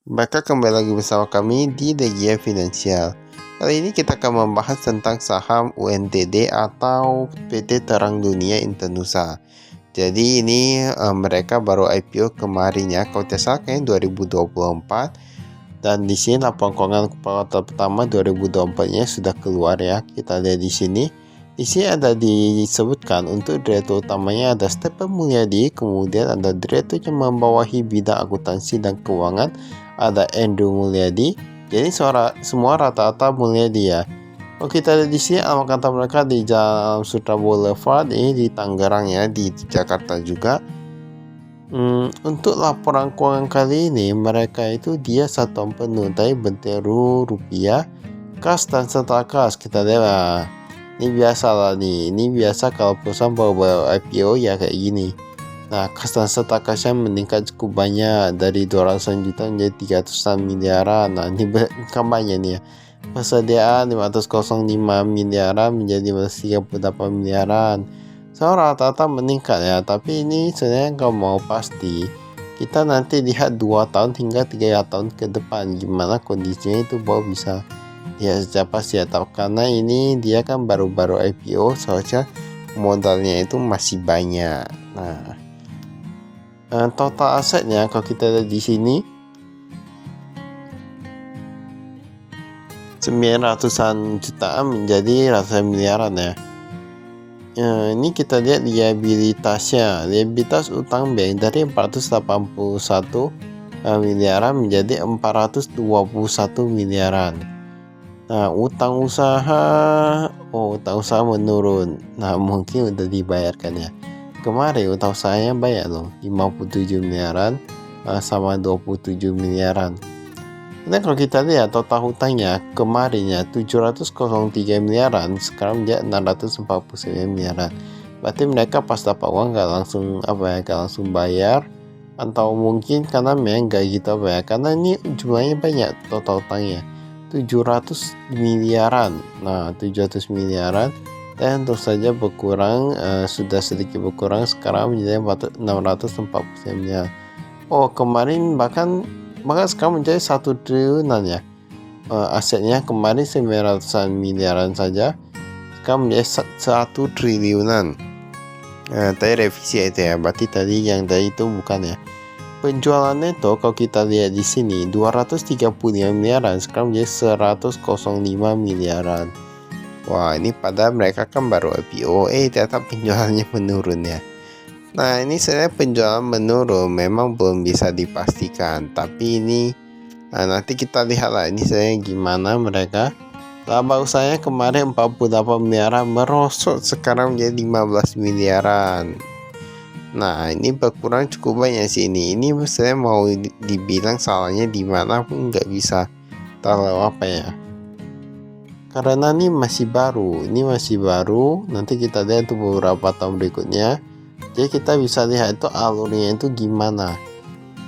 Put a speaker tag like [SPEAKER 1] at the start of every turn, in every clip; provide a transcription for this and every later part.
[SPEAKER 1] Maka kembali lagi bersama kami di Degia Finansial. Kali ini kita akan membahas tentang saham UNTD atau PT Terang Dunia Indonesia. Jadi ini mereka baru IPO kemarin ya, kalau tidak salah kayaknya 2024. Dan di sini laporan keuangan kuartal pertama 2024-nya sudah keluar ya. Kita lihat di sini. Di sini ada disebutkan untuk direktur utamanya ada Stephen Mulyadi, kemudian ada direktur yang membawahi bidang akuntansi dan keuangan ada Andrew Mulyadi. Jadi semua rata-rata Mulyadi ya. Kalau kita lihat di sini alamat kantor mereka di Jalan Sutra Boulevard ini di Tangerang ya, di Jakarta juga. Untuk laporan keuangan kali ini mereka itu dia 1 tahun penuh tapi berteru rupiah kas dan setelah kas kita lihat lah. Ini biasa lah nih, ini biasa kalau perusahaan baru IPO ya kayak gini. Nah, kas dan kasnya meningkat cukup banyak dari 200 juta menjadi 300 miliaran. Nah, ini bukan banyak nih ya. Persediaan 505 miliaran menjadi 538 miliaran. So, rata-rata meningkat ya, tapi ini sebenarnya kalau mau pasti kita nanti lihat 2 tahun hingga 3 tahun ke depan gimana kondisinya itu baru bisa ya siapa sih ya tahu, karena ini dia kan baru-baru IPO soalnya modalnya itu masih banyak. Nah, total asetnya kalau kita lihat di sini 900-an jutaan menjadi ratusan miliaran ya. Ini kita lihat liabilitasnya, liabilitas utang bank dari 481 miliaran menjadi 421 miliaran. Nah, utang usaha menurun. Nah, mungkin udah dibayarkan ya. Kemarin utang usahanya banyak loh, 57 miliaran sama 27 miliaran. Nah, kalau kita lihat total hutangnya kemarinnya 703 miliaran, sekarang dia 649 miliaran. Berarti mereka pas dapat uang gak langsung bayar, atau mungkin karena memang gak gitu karena ini jumlahnya banyak total hutangnya 700 miliaran. Nah, 700 miliaran dan tentu saja berkurang, sudah sedikit berkurang sekarang menjadi 649 miliar. Oh, kemarin bahkan sekarang menjadi 1 triliunan ya. Asetnya kemarin 900-an miliaran saja, sekarang menjadi 1 triliunan. Tadi revisi itu ya, berarti tadi yang tadi itu bukan ya. Penjualan neto kalau kita lihat di sini 235 miliaran, sekarang menjadi 105 miliaran. Wah, ini padahal mereka kan baru IPO, ternyata penjualannya menurun ya. Nah, ini sebenarnya penjualan menurun memang belum bisa dipastikan, tapi ini nanti kita lihat lah ini sebenarnya gimana mereka. Laba usahanya kemarin 48 miliaran merosot sekarang menjadi 15 miliaran. Nah, ini berkurang cukup banyak sih ini. Ini saya mau dibilang salahnya di mana pun nggak bisa tahu apa ya. Karena ini masih baru. Nanti kita lihat tuh beberapa tahun berikutnya. Jadi kita bisa lihat itu alurnya itu gimana.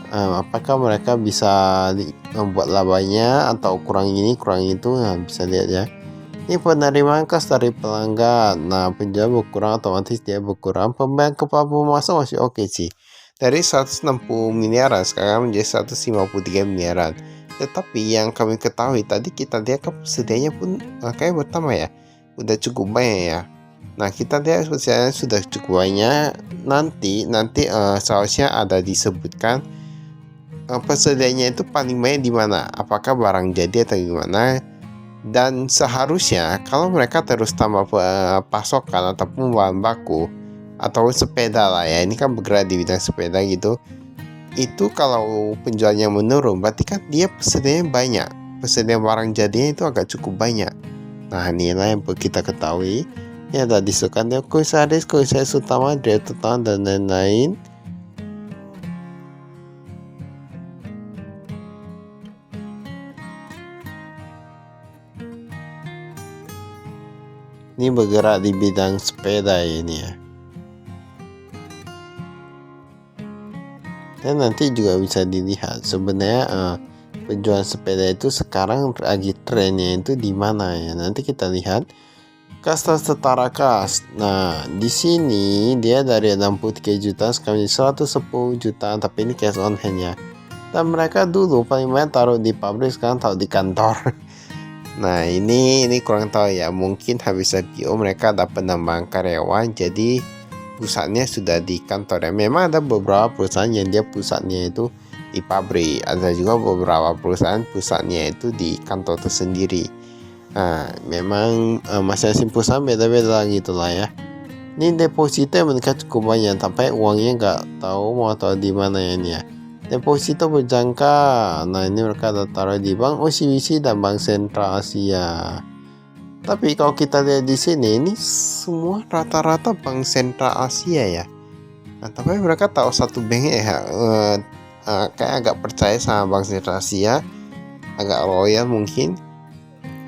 [SPEAKER 1] Apakah mereka bisa membuat labanya atau kurang ini kurang itu, bisa lihat ya. Ini penerimaan kas dari pelanggan. Nah, penjualan berkurang otomatis dia berkurang. Pembayaran kepada pemasok masih oke sih. Dari 160 miliaran sekarang menjadi 153 miliaran. Tetapi yang kami ketahui tadi kita lihat persediaannya pun kayak bertambah ya. Udah cukup banyak ya. Nah, kita lihat persediaannya sudah cukup banyak. Nanti seharusnya ada disebutkan persediaannya itu paling banyak di mana. Apakah barang jadi atau gimana? Dan seharusnya kalau mereka terus tambah pasokan ataupun bahan baku atau sepeda lah ya, ini kan bergerak di bidang sepeda gitu, itu kalau penjualnya menurun berarti kan dia persediaannya banyak, persediaan barang jadinya itu agak cukup banyak. Nah, inilah yang perlu kita ketahui ya, ada disukan komisaris utama, direktur utama dan lain-lain. Ini bergerak di bidang sepeda ini ya. Dan nanti juga bisa dilihat sebenarnya penjualan sepeda itu sekarang lagi trennya itu di mana ya. Nanti kita lihat kas dan setara kas. Nah, di sini dia dari 63 juta sekarang jadi 110 juta, tapi ini cash on hand ya. Dan mereka dulu paling banyak taruh di pabrik, sekarang taruh di kantor. Nah ini kurang tahu ya, mungkin habis IPO mereka ada penambahan karyawan, jadi pusatnya sudah di kantor ya. Memang ada beberapa perusahaan yang dia pusatnya itu di pabrik, ada juga beberapa perusahaan pusatnya itu di kantor tersendiri. Nah memang masing-masing perusahaan beda-beda gitu lah ya. Ini deposito meningkat cukup banyak, tapi uangnya nggak tahu mau taruh di mana ya ini ya. Deposito berjangka. Nah ini mereka ada taruh di Bank OCBC dan Bank Sentral Asia. Tapi kalau kita lihat di sini, ini semua rata-rata Bank Sentral Asia ya. Nah tapi mereka tahu satu bank ya, kayak agak percaya sama Bank Sentral Asia, agak royal mungkin.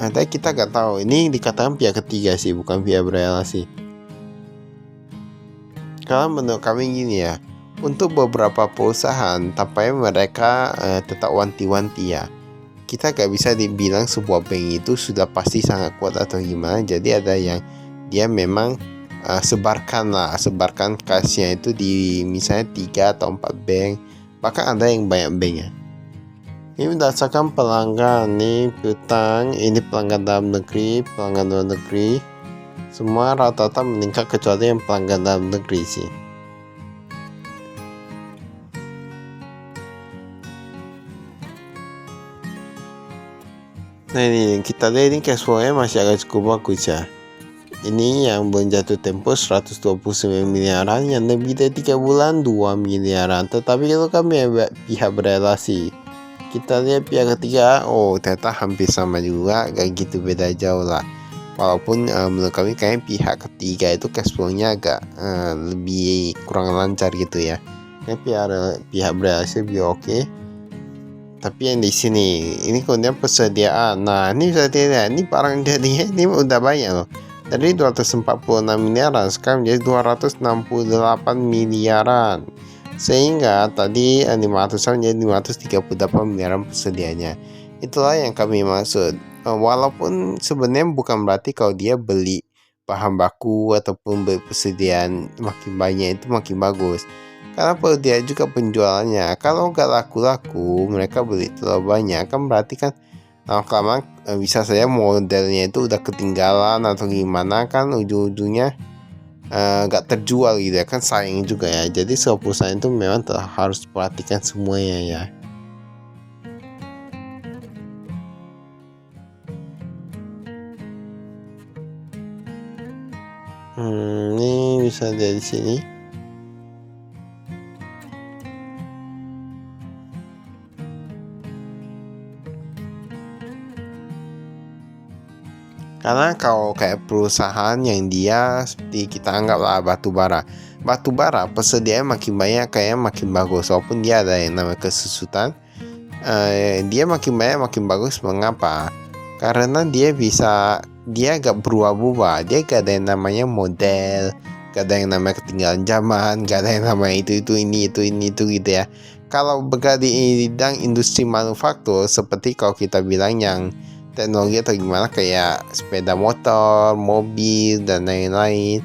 [SPEAKER 1] Nah tapi kita nggak tahu. Ini dikatakan pihak ketiga sih, bukan pihak berrelasi. Kalau menurut kami gini ya, untuk beberapa perusahaan, tapi mereka tetap wanti-wanti ya. Kita gak bisa dibilang sebuah bank itu sudah pasti sangat kuat atau gimana. Jadi ada yang dia memang sebarkan kasnya itu di misalnya 3 atau 4 bank. Bahkan ada yang banyak bank ya. Ini berdasarkan pelanggan nih, piutang, ini pelanggan dalam negeri, pelanggan luar negeri. Semua rata-rata meningkat kecuali yang pelanggan dalam negeri sih. Nah ini kita lihat ini cash flow-nya masih agak cukup bagus ya. Ini yang belum jatuh tempo 129 miliaran, yang lebih dari 3 bulan 2 miliaran. Tetapi kalau kami pihak berrelasi, kita lihat pihak ketiga, oh ternyata hampir sama juga, gak gitu beda jauh lah. Walaupun menurut kami kayaknya pihak ketiga itu cash flow-nya agak lebih kurang lancar gitu ya. Pihak berrelasi lebih oke. Tapi yang di sini ini kemudian persediaan. Nah ini bisa dilihat, ini barang jadinya ini udah banyak loh. Dari 246 miliaran sekarang menjadi 268 miliaran. Sehingga tadi 500 menjadi 538 miliaran persediaannya. Itulah yang kami maksud. Walaupun sebenarnya bukan berarti kalau dia beli bahan baku ataupun beli persediaan makin banyak itu makin bagus. Karena perlu dia juga penjualannya. Kalau nggak laku-laku, mereka beli terlalu banyak, kan berarti kan lama-kelamaan bisa saja modelnya itu udah ketinggalan atau gimana, kan ujung-ujungnya nggak terjual gitu ya, kan sayang juga ya. Jadi sebuah perusahaan itu memang harus perhatikan semuanya ya. Ini bisa dari sini. Karena kalau kayak perusahaan yang dia seperti kita anggaplah batu bara persediaan makin banyak kayak makin bagus, walaupun dia ada yang namanya kesusutan. Dia makin banyak makin bagus. Mengapa? Karena dia gak berubah-ubah, dia gak ada yang namanya model, gak ada yang namanya ketinggalan zaman, gak ada yang namanya itu ini itu gitu ya. Kalau bergerak di bidang industri manufaktur, seperti kalau kita bilang yang teknologi atau gimana kayak sepeda motor, mobil dan lain-lain,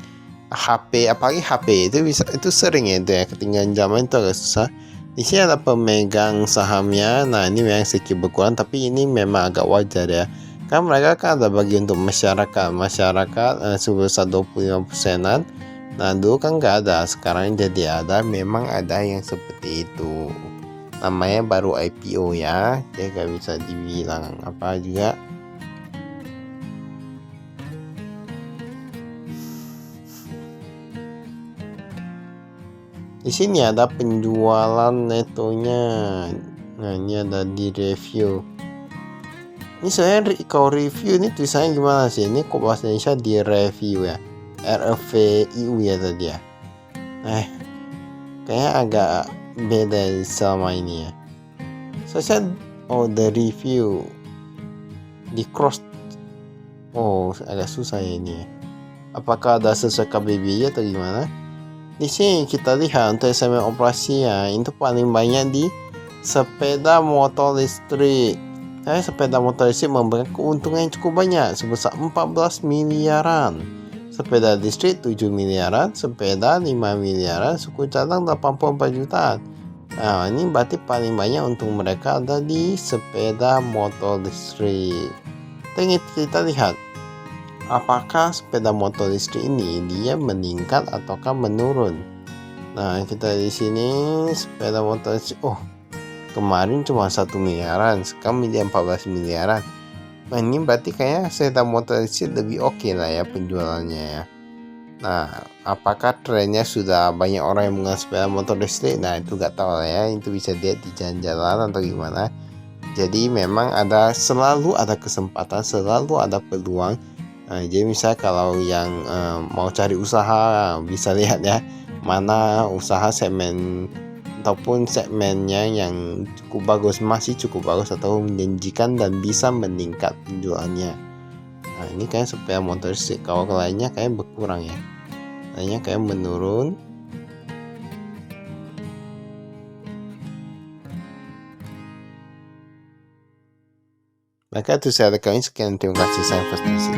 [SPEAKER 1] HP, apalagi HP itu sering ya itu ya, ketinggalan zaman itu agak susah. Di sini ada pemegang sahamnya. Nah ini memang sedikit berkurang, tapi ini memang agak wajar ya, kan mereka kan ada bagi untuk masyarakat sebesar 25%-an. Nah dulu kan nggak ada, sekarang jadi ada. Memang ada yang seperti itu, namanya baru IPO ya, dia nggak bisa dibilang apa juga. Di sini ada penjualan netonya. Nah ini ada di review. Ini sebenarnya kalau review ini tulisannya gimana sih? Ini kok bahasa Indonesia di review ya, REVIU ya tadi ya. Kayaknya agak beda sama ini ya. Saya the review di cross. Oh agak susah ya ini ya. Apakah ada sesuai KBBI atau gimana? Di sini kita lihat untuk segmen operasi ya, itu paling banyak di sepeda motor listrik. Sepeda motor listrik memberikan keuntungan yang cukup banyak sebesar 14 miliaran. Sepeda listrik 7 miliaran, sepeda 5 miliaran, suku cadang 84 jutaan. Nah, ini berarti paling banyak untung mereka ada di sepeda motor listrik. Kita lihat apakah sepeda motor listrik ini dia meningkat ataukah menurun. Nah, kita di sini sepeda motor listrik, kemarin cuma 1 miliaran, sekarang 14 miliaran. Nah, ini berarti kayaknya sepeda motor listrik lebih oke lah ya penjualannya ya. Nah, apakah trennya sudah banyak orang yang menggunakan sepeda motor listrik? Nah, itu gak tahu lah ya, itu bisa lihat di jalan-jalan atau gimana. Jadi memang selalu ada kesempatan, selalu ada peluang. Nah, jadi misalnya kalau yang mau cari usaha, bisa lihat ya mana usaha segmen ataupun segmennya yang cukup bagus, masih cukup bagus atau menjanjikan dan bisa meningkat penjualannya. Nah, ini kayak sepeda motor listrik. Kalau lainnya kayak berkurang ya, lainnya kayak menurun. Maka itu saya kali sekian, terima kasih, saya Fastasi.